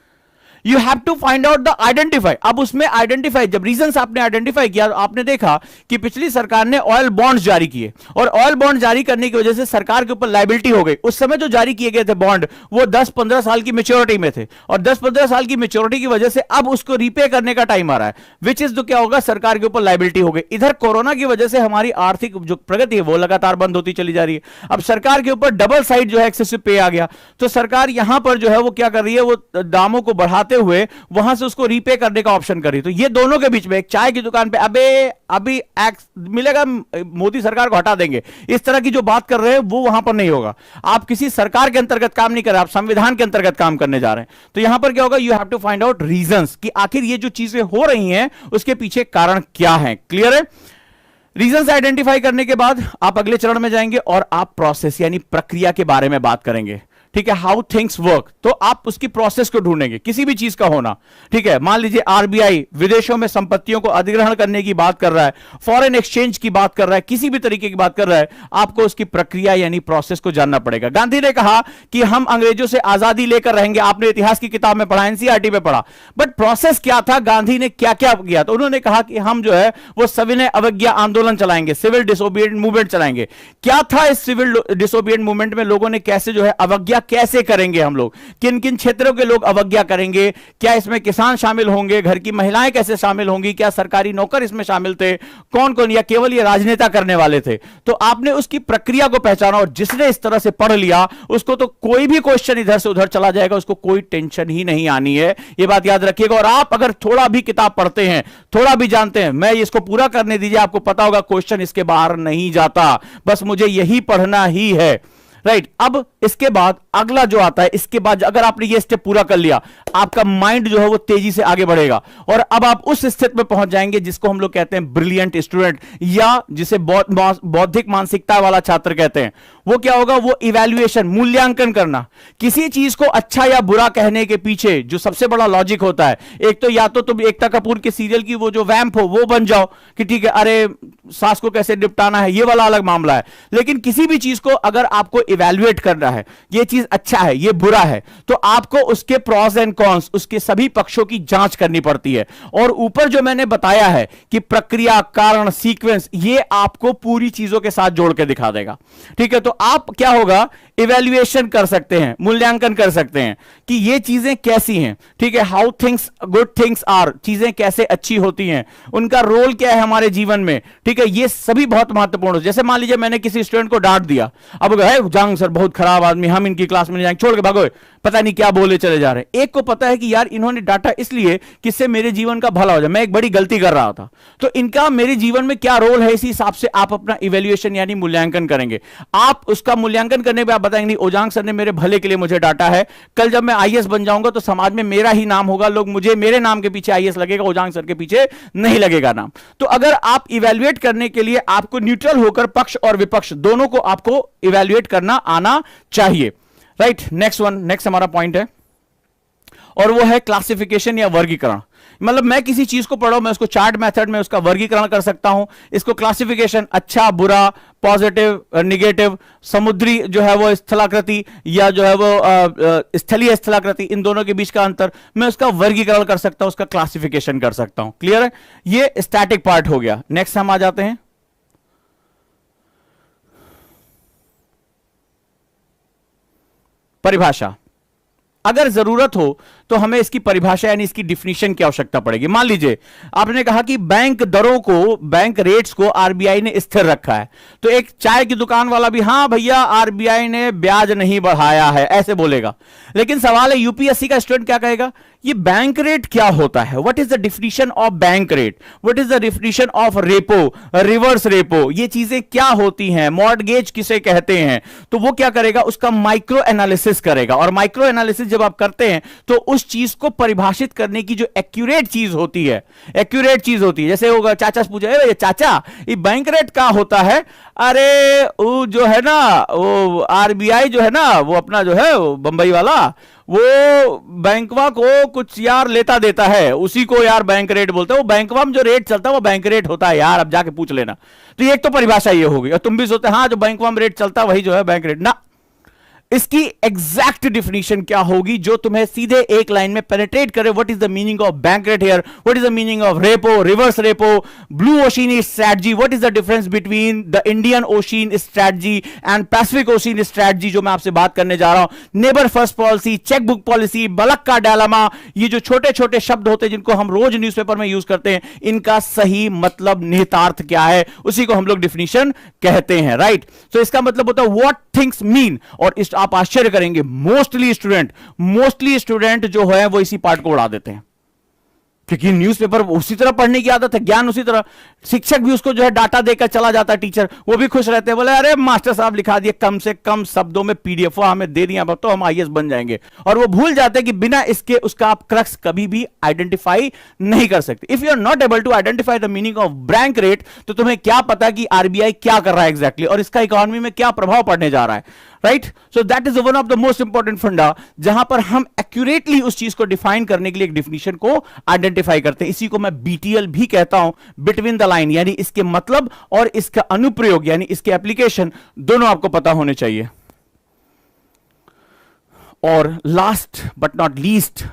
Speaker 1: You have to find out the identify. अब उसमें आइडेंटिफाई, जब रीजंस आपने आइडेंटिफाई किया, आपने देखा कि पिछली सरकार ने ऑयल बॉन्ड्स जारी किए, और ऑयल बॉन्ड जारी करने की वजह से सरकार के ऊपर लायबिलिटी हो गई। उस समय जो जारी किए गए थे बॉन्ड, वो 10-15 साल की मेच्योरिटी में थे, और 10-15 साल की मेच्योरिटी की वजह से अब उसको रीपे करने का टाइम आ रहा है, विच इज तो क्या होगा, सरकार के ऊपर लायबिलिटी हो गई। इधर कोरोना की वजह से हमारी आर्थिक जो प्रगति है वो लगातार बंद होती चली जा रही है। अब सरकार के ऊपर डबल साइड जो है एक्सेसिव पे आ गया, तो सरकार यहां पर जो है वो क्या कर रही है, वो दामों को बढ़ाते हुए वहां से उसको रीपे करने का ऑप्शन कर रही है। तो ये दोनों के बीच में, एक चाय की दुकान पे अभी एक्स मिलेगा, मोदी सरकार को हटा देंगे, इस तरह की जो बात कर रहे हैं वो वहां पर नहीं होगा। आप किसी सरकार के अंतर्गत काम नहीं कर रहे, आप संविधान के अंतर्गत काम करने जा रहे हैं। तो यहां पर क्या होगा, you have to find out reasons, कि आखिर ये जो चीजें हो रही हैं उसके पीछे कारण क्या है। क्लियर है? रीजंस आइडेंटिफाई करने के बाद आप अगले चरण में जाएंगे और आप प्रोसेस यानी प्रक्रिया के बारे में बात करेंगे। ठीक है, हाउ थिंग्स वर्क, तो आप उसकी प्रोसेस को ढूंढेंगे, किसी भी चीज का होना। ठीक है, मान लीजिए आरबीआई विदेशों में संपत्तियों को अधिग्रहण करने की बात कर रहा है, फॉरेन एक्सचेंज की बात कर रहा है, किसी भी तरीके की बात कर रहा है, आपको उसकी प्रक्रिया यानी प्रोसेस को जानना पड़ेगा। गांधी ने कहा कि हम अंग्रेजों से आजादी लेकर रहेंगे, आपने इतिहास की किताब में पढ़ा, एनसीईआरटी में पढ़ा, बट प्रोसेस क्या था, गांधी ने क्या क्या किया? तो उन्होंने कहा कि हम जो है वो सविनय अवज्ञा आंदोलन चलाएंगे, सिविल डिसोबीडिएंट मूवमेंट चलाएंगे। क्या था इस सिविल डिसोबीडिएंट मूवमेंट में? लोगों ने कैसे जो है अवज्ञा कैसे करेंगे, हम लोग किन किन क्षेत्रों के लोग अवज्ञा करेंगे, क्या इसमें किसान शामिल होंगे, घर की महिलाएं कैसे शामिल होंगी, क्या सरकारी नौकर इसमें शामिल थे, कौन कौन, या केवल ये राजनेता करने वाले थे? तो आपने उसकी प्रक्रिया को पहचाना, और जिसने इस तरह से पढ़ लिया उसको तो कोई भी क्वेश्चन इधर से उधर चला जाएगा, उसको कोई टेंशन ही नहीं आनी है। ये बात याद रखिएगा। और आप अगर थोड़ा भी किताब पढ़ते हैं, थोड़ा भी जानते हैं, मैं इसको पूरा करने दीजिए, आपको पता होगा क्वेश्चन इसके बाहर नहीं जाता, बस मुझे यही पढ़ना ही है। राइट, अब इसके बाद अगला जो आता है, इसके बाद अगर आपने ये स्टेप पूरा कर लिया, आपका माइंड जो है वो तेजी से आगे बढ़ेगा, और अब आप उस स्थिति में पहुंच जाएंगे जिसको हम लोग कहते हैं ब्रिलियंट स्टूडेंट, या जिसे बौद्धिक मानसिकता वाला छात्र कहते हैं। वो क्या होगा, वो इवैल्यूएशन, मूल्यांकन करना। किसी चीज को अच्छा या बुरा कहने के पीछे जो सबसे बड़ा लॉजिक होता है, एक तो या तो तुम एकता कपूर के सीरियल की वो जो वैम्प हो वो बन जाओ कि ठीक है, अरे सास को कैसे निपटाना है, ये वाला अलग मामला है। लेकिन किसी भी चीज को अगर आपको इवैल्यूएट करना है, ये चीज अच्छा है, ये बुरा है, तो आपको उसके प्रॉस एंड कॉन्स, उसके सभी पक्षों की जांच करनी पड़ती है। और ऊपर जो मैंने बताया है कि प्रक्रिया, कारण, सीक्वेंस, ये आपको पूरी चीजों के साथ जोड़ के दिखा देगा। ठीक है, तो आप क्या होगा, इवैल्यूएशन कर सकते हैं, मूल्यांकन कर सकते हैं कि ये चीजें कैसी हैं। ठीक है, how things good things are, चीजें कैसे अच्छी होती हैं, उनका रोल क्या है हमारे जीवन में। ठीक है, ये सभी बहुत महत्वपूर्ण है। जैसे मान लीजिए मैंने किसी स्टूडेंट को डांट दिया, अब जांग सर बहुत खराब आदमी, हम इनकी क्लास में नहीं जाएंगे, छोड़ के भागो, पता नहीं क्या बोले चले जा रहे हैं। एक को पता है कि यार इन्होंने डांटा इसलिए कि इससे मेरे जीवन का भला हो जाए, मैं एक बड़ी गलती कर रहा था, तो इनका मेरे जीवन में क्या रोल है, इसी हिसाब से आप अपना इवैल्यूएशन यानी मूल्यांकन करेंगे। आप उसका मूल्यांकन करने पे आप बताएंगे नहीं, ओजांग सर ने मेरे भले के लिए मुझे डांटा है, कल जब मैं आईएएस बन जाऊंगा तो समाज में मेरा ही नाम होगा, लोग मुझे, मेरे नाम के पीछे आईएएस लगेगा, ओजांग सर के पीछे नहीं लगेगा नाम। तो अगर आप इवैल्यूएट करने के लिए आपको न्यूट्रल होकर पक्ष और विपक्ष दोनों को आपको इवैल्यूएट करना आना चाहिए। राइट, नेक्स्ट हमारा पॉइंट है, और वो है क्लासिफिकेशन या वर्गीकरण। मतलब मैं किसी चीज को पढ़ा, मैं उसको चार्ट मेथड में उसका वर्गीकरण कर सकता हूं। इसको क्लासिफिकेशन, अच्छा बुरा, पॉजिटिव निगेटिव, समुद्री जो है वो स्थलाकृति या जो है वो स्थलीय स्थलाकृति, इन दोनों के बीच का अंतर, मैं उसका वर्गीकरण कर सकता हूं, उसका क्लासिफिकेशन कर सकता हूं। क्लियर है? ये स्टैटिक पार्ट हो गया। नेक्स्ट हम आ जाते हैं परिभाषा। अगर जरूरत हो तो हमें इसकी परिभाषा यानी इसकी डिफिनीशन की आवश्यकता पड़ेगी। मान लीजिए आपने कहा कि बैंक दरों को, बैंक रेट्स को आरबीआई ने स्थिर रखा है, तो एक चाय की दुकान वाला भी हाँ भैया आरबीआई ने ब्याज नहीं बढ़ाया है ऐसे बोलेगा। लेकिन सवाल है, यूपीएससी का स्टूडेंट क्या कहेगा, ये बैंक रेट क्या होता है, what is the definition of bank rate, what is the definition of repo, reverse repo, ये चीजें क्या होती हैं, मॉर्टगेज किसे कहते हैं। तो वो क्या करेगा, उसका माइक्रो एनालिसिस करेगा। और माइक्रो एनालिसिस जब आप करते हैं तो उस चीज को परिभाषित करने की जो एक्यूरेट चीज होती है, एक्यूरेट चीज होती है, जैसे होगा चाचा से पूछे, ये चाचा ये बैंक रेट क्या होता है, अरे वो जो है ना, वो आरबीआई जो है ना, वो अपना जो है बंबई वाला, वो बैंकवा को कुछ यार लेता देता है, उसी को यार बैंक रेट बोलते हैं, वो बैंकवा में जो रेट चलता है वो बैंक रेट होता है यार, अब जाके पूछ लेना। तो ये एक तो परिभाषा ये होगी। और तुम भी सोचते हाँ जो बैंकवा में रेट चलता है वही जो है बैंक रेट ना, इसकी एग्जैक्ट डिफिनीशन क्या होगी जो तुम्हें सीधे एक लाइन में पेनिट्रेट करे। What is the meaning of bank rate here, what is the meaning of repo, reverse repo, blue ocean strategy, what is the difference between the Indian ocean strategy and Pacific ocean strategy, जो मैं आपसे बात करने जा रहा हूं। Neighbour first policy, cheque book policy, बलक का डायलेमा, ये जो छोटे छोटे शब्द होते हैं जिनको हम रोज न्यूज़पेपर में यूज करते हैं, इनका सही मतलब निहितार्थ क्या है, उसी को हम लोग डिफिनीशन कहते हैं, राइट। तो इसका मतलब होता है व्हाट थिंग्स मीन। और आप आश्चर्य करेंगे, मोस्टली स्टूडेंट जो है वो इसी पार्ट को उड़ा देते हैं, क्योंकि न्यूज़पेपर उसी तरह पढ़ने की आदत है, ज्ञान उसी तरह। शिक्षक भी उसको जो है डाटा देकर चला जाता है, टीचर वो भी खुश रहते हैं, बोले अरे मास्टर साहब लिखा दिए कम से कम शब्दों में, पीडीएफ हमें दे दिया तो हम आईएएस बन जाएंगे। और वो भूल जाते हैं कि बिना इसके उसका आप क्रक्स कभी भी आइडेंटिफाई नहीं कर सकते। If you are not able to identify the meaning of bank rate, तो तुम्हें क्या पता कि आरबीआई क्या कर रहा है एग्जैक्टली, और इसका इकोनॉमी में क्या प्रभाव पड़ने जा रहा है, right. So that is one of the most important फंडा, जहां पर हम एक्यूरेटली उस चीज को डिफाइन करने के लिए एक डिफिनीशन को आइडेंटिफाई करते हैं। इसी को मैं बीटीएल भी कहता हूं, बिटवीन द लाइन, यानी इसके मतलब और इसका अनुप्रयोग यानी इसके एप्लीकेशन दोनों आपको पता होने चाहिए। और last but not least,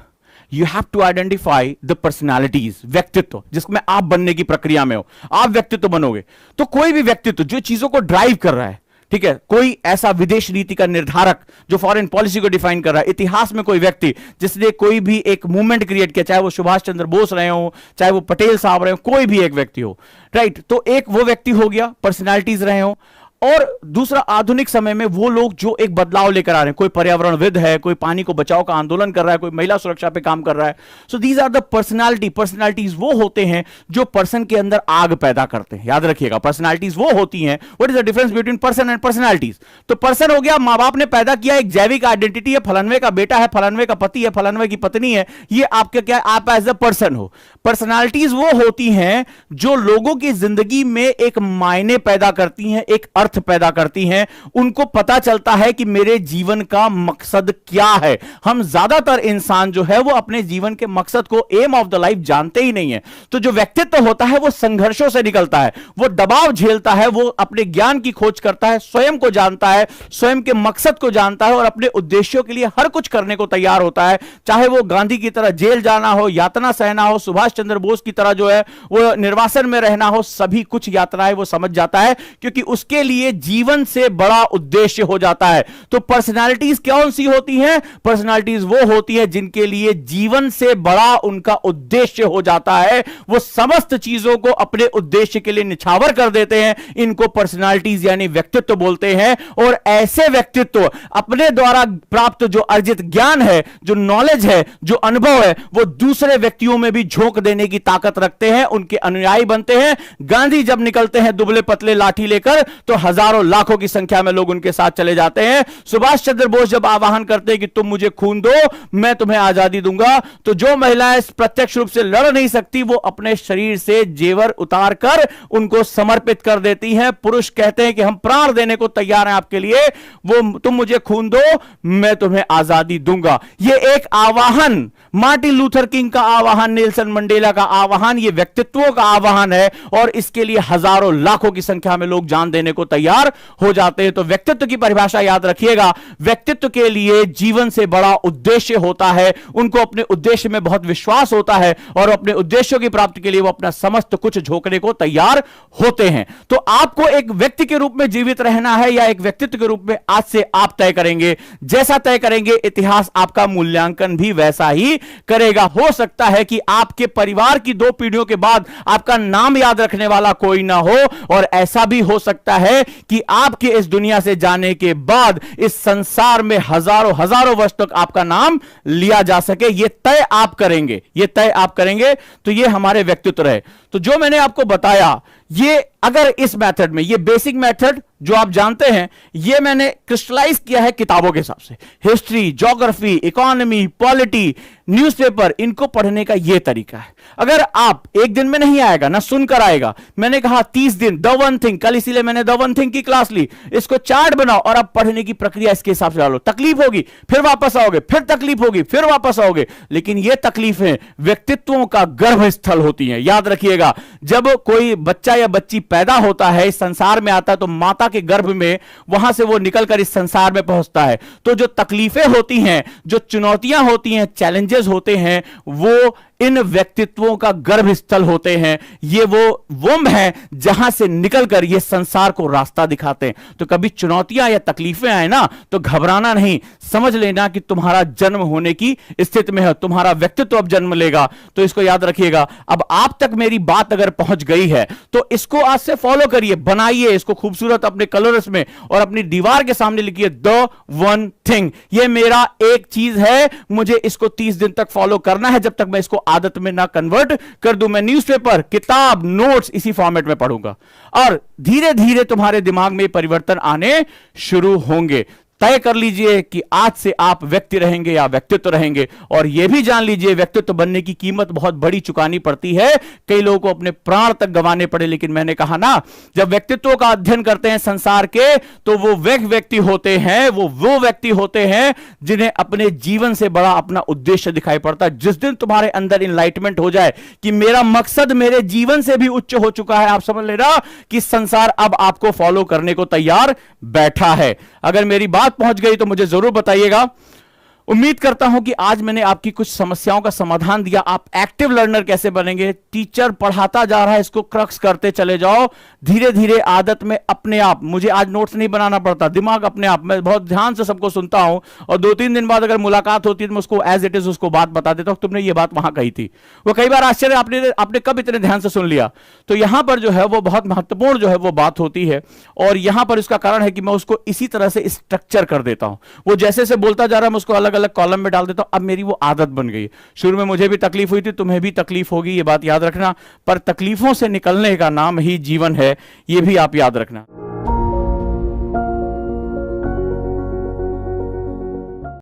Speaker 1: you have to identify the personalities, व्यक्तित्व, जिसमें आप बनने की प्रक्रिया में हो। आप व्यक्तित्व बनोगे तो कोई भी व्यक्तित्व जो चीजों को ड्राइव कर रहा है, ठीक है, कोई ऐसा विदेश नीति का निर्धारक जो फॉरेन पॉलिसी को डिफाइन कर रहा है, इतिहास में कोई व्यक्ति जिसने कोई भी एक मूवमेंट क्रिएट किया, चाहे वो सुभाष चंद्र बोस रहे हो, चाहे वो पटेल साहब रहे हो, कोई भी एक व्यक्ति हो, राइट। तो एक वो व्यक्ति हो गया, पर्सनालिटीज रहे हो। और दूसरा, आधुनिक समय में वो लोग जो एक बदलाव लेकर आ रहे हैं, कोई पर्यावरणविद है, कोई पानी को बचाओ का आंदोलन कर रहा है, कोई महिला सुरक्षा पे काम कर रहा है। So these are the personalities वो होते हैं जो पर्सन के अंदर आग पैदा करते हैं। याद रखिएगा, पर्सनालिटीज वो होती हैं। What is the difference between person and personalities? तो पर्सन हो गया, मां बाप ने पैदा किया, एक जैविक आइडेंटिटी है, फलानवे का बेटा है, फलानवे का पति है, फलानवे की पत्नी है, ये आपके क्या है, आप एज अ पर्सन हो। पर्सनालिटीज वो होती हैं जो लोगों की जिंदगी में एक मायने पैदा करती हैं, एक अर्थ पैदा करती हैं। उनको पता चलता है कि मेरे जीवन का मकसद क्या है। हम ज्यादातर इंसान जो है वो अपने जीवन के मकसद को, एम ऑफ द लाइफ, जानते ही नहीं है। तो जो व्यक्तित्व होता है वो संघर्षों से निकलता है, वो दबाव झेलता है, वो अपने ज्ञान की खोज करता है, स्वयं को जानता है, स्वयं के मकसद को जानता है और अपने उद्देश्यों के लिए हर कुछ करने को तैयार होता है। चाहे वो गांधी की तरह जेल जाना हो, यातना सहना हो, सुभाष चंद्र बोस की तरह जो है वो निर्वासन में रहना हो, सभी कुछ यातनाएं वो समझ जाता है, क्योंकि उसके लिए जीवन से बड़ा उद्देश्य हो जाता है। तो पर्सनालिटीज कौन सी होती हैं? पर्सनालिटीज वो होती है जिनके लिए जीवन से बड़ा उनका उद्देश्य हो जाता है। वो समस्त चीजों को अपने उद्देश्य के लिए निछावर कर देते हैं। इनको पर्सनालिटीज यानी व्यक्तित्व बोलते हैं। और ऐसे व्यक्तित्व अपने द्वारा प्राप्त जो अर्जित ज्ञान है, जो नॉलेज है, जो अनुभव है, वो दूसरे व्यक्तियों में भी झोंक देने की ताकत रखते हैं, उनके अनुयायी बनते हैं। गांधी जब निकलते हैं दुबले पतले लाठी लेकर, तो हजारों लाखों की संख्या में लोग उनके साथ चले जाते हैं। सुभाष चंद्र बोस जब आह्वान करते हैं कि तुम मुझे खून दो, मैं तुम्हें आजादी दूंगा, तो जो महिलाएं प्रत्यक्ष रूप से लड़ नहीं सकती, वो अपने शरीर से जेवर उतार कर उनको समर्पित कर देती हैं। पुरुष कहते हैं कि हम प्राण देने को तैयार हैं आपके लिए, वो तुम मुझे खून दो, मैं तुम्हें आजादी दूंगा। ये एक आवाहन, मार्टिन लूथर किंग का आवाहन, नेल्सन मंडेला का आवाहन, ये व्यक्तित्वों का आवाहन है। और इसके लिए हजारों लाखों की संख्या में लोग जान देने को तैयार हो जाते हैं। तो व्यक्तित्व की परिभाषा याद रखिएगा, व्यक्तित्व के लिए जीवन से बड़ा उद्देश्य होता है, उनको अपने उद्देश्य में बहुत विश्वास होता है और अपने उद्देश्यों की प्राप्ति के लिए वो अपना समस्त कुछ झोंकने को तैयार होते हैं। तो आपको एक व्यक्ति के रूप में जीवित रहना है या एक व्यक्तित्व के रूप में, आज से आप तय करेंगे। जैसा तय करेंगे, इतिहास आपका मूल्यांकन भी वैसा ही करेगा। हो सकता है कि आपके परिवार की 2 पीढ़ियों के बाद आपका नाम याद रखने वाला कोई ना हो, और ऐसा भी हो सकता है कि आपके इस दुनिया से जाने के बाद इस संसार में हजारों हजारों वर्ष तक आपका नाम लिया जा सके। यह तय आप करेंगे, यह तय आप करेंगे। तो यह हमारे व्यक्तित्व रहे। तो जो मैंने आपको बताया, ये अगर इस मेथड में, ये बेसिक मेथड जो आप जानते हैं, ये मैंने क्रिस्टलाइज किया है किताबों के हिसाब से, history, geography, economy, polity, newspaper, इनको पढ़ने का यह तरीका है। अगर आप एक दिन में नहीं आएगा ना, सुनकर आएगा, मैंने कहा 30 दिन द वन थिंग, कल इसीलिए मैंने द वन थिंग की क्लास ली, इसको चार्ट बनाओ और अब पढ़ने की प्रक्रिया इसके हिसाब से डालो। तकलीफ होगी, फिर वापस आओगे, फिर तकलीफ होगी, फिर वापस आओगे, लेकिन ये तकलीफें व्यक्तित्वों का गर्भस्थल होती हैं। याद रखिएगा, जब कोई बच्चा या बच्ची पैदा होता है, इस संसार में आता है, तो माता के गर्भ में, वहां से वो निकलकर इस संसार में पहुंचता है। तो जो तकलीफें होती हैं, जो चुनौतियां होती हैं, चैलेंजेस होते हैं, वो इन व्यक्तित्वों का गर्भस्थल होते हैं। ये वो वुम्ब है जहां से निकलकर ये संसार को रास्ता दिखाते हैं। तो कभी चुनौतियां या तकलीफें आए ना, तो घबराना नहीं, समझ लेना कि तुम्हारा जन्म होने की स्थिति में है, तुम्हारा व्यक्तित्व अब जन्म लेगा। तो इसको याद रखिएगा। अब आप तक मेरी बात अगर पहुंच गई है तो इसको आज से फॉलो करिए, बनाइए इसको खूबसूरत अपने कलर्स में और अपनी दीवार के सामने लिखिए द वन थिंग। ये मेरा एक चीज है, मुझे इसको 30 दिन तक फॉलो करना है, जब तक मैं इसको आदत में ना कन्वर्ट कर दूं। मैं न्यूज़पेपर, किताब, नोट्स इसी फॉर्मेट में पढ़ूंगा और धीरे धीरे तुम्हारे दिमाग में परिवर्तन आने शुरू होंगे। तय कर लीजिए कि आज से आप व्यक्ति रहेंगे या व्यक्तित्व रहेंगे। और यह भी जान लीजिए, व्यक्तित्व बनने की कीमत बहुत बड़ी चुकानी पड़ती है। कई लोगों को अपने प्राण तक गंवाने पड़े। लेकिन मैंने कहा ना, जब व्यक्तित्व का अध्ययन करते हैं संसार के, तो वो व्यक्ति होते हैं, वो व्यक्ति होते हैं जिन्हें अपने जीवन से बड़ा अपना उद्देश्य दिखाई पड़ता है। जिस दिन तुम्हारे अंदर इनलाइटमेंट हो जाए कि मेरा मकसद मेरे जीवन से भी उच्च हो चुका है, आप समझ लेना कि संसार अब आपको फॉलो करने को तैयार बैठा है। अगर मेरी बात पहुंच गई तो मुझे जरूर बताइएगा। उम्मीद करता हूं कि आज मैंने आपकी कुछ समस्याओं का समाधान दिया। आप एक्टिव लर्नर कैसे बनेंगे? टीचर पढ़ाता जा रहा है, इसको क्रक्स करते चले जाओ, धीरे धीरे आदत में अपने आप। मुझे आज नोट्स नहीं बनाना पड़ता, दिमाग अपने आप, मैं बहुत ध्यान से सबको सुनता हूं और 2-3 दिन बाद अगर मुलाकात होती है तो मैं उसको एज इट इज उसको बात बता देता हूं, तुमने ये बात वहां कही थी। वो कई बार आश्चर्य, आपने कब इतने ध्यान से सुन लिया? तो यहां पर जो है वो बहुत महत्वपूर्ण जो है वो बात होती है। और यहां पर इसका कारण है कि मैं उसको इसी तरह से स्ट्रक्चर कर देता हूं। वो जैसे जैसे बोलता जा रहा है मैं उसको अलग अलग कॉलम में डाल देता हूं। अब मेरी वो आदत बन गई। शुरू में मुझे भी तकलीफ हुई थी, तुम्हें भी तकलीफ होगी, ये बात याद रखना। पर तकलीफों से निकलने का नाम ही जीवन है, ये भी आप याद रखना।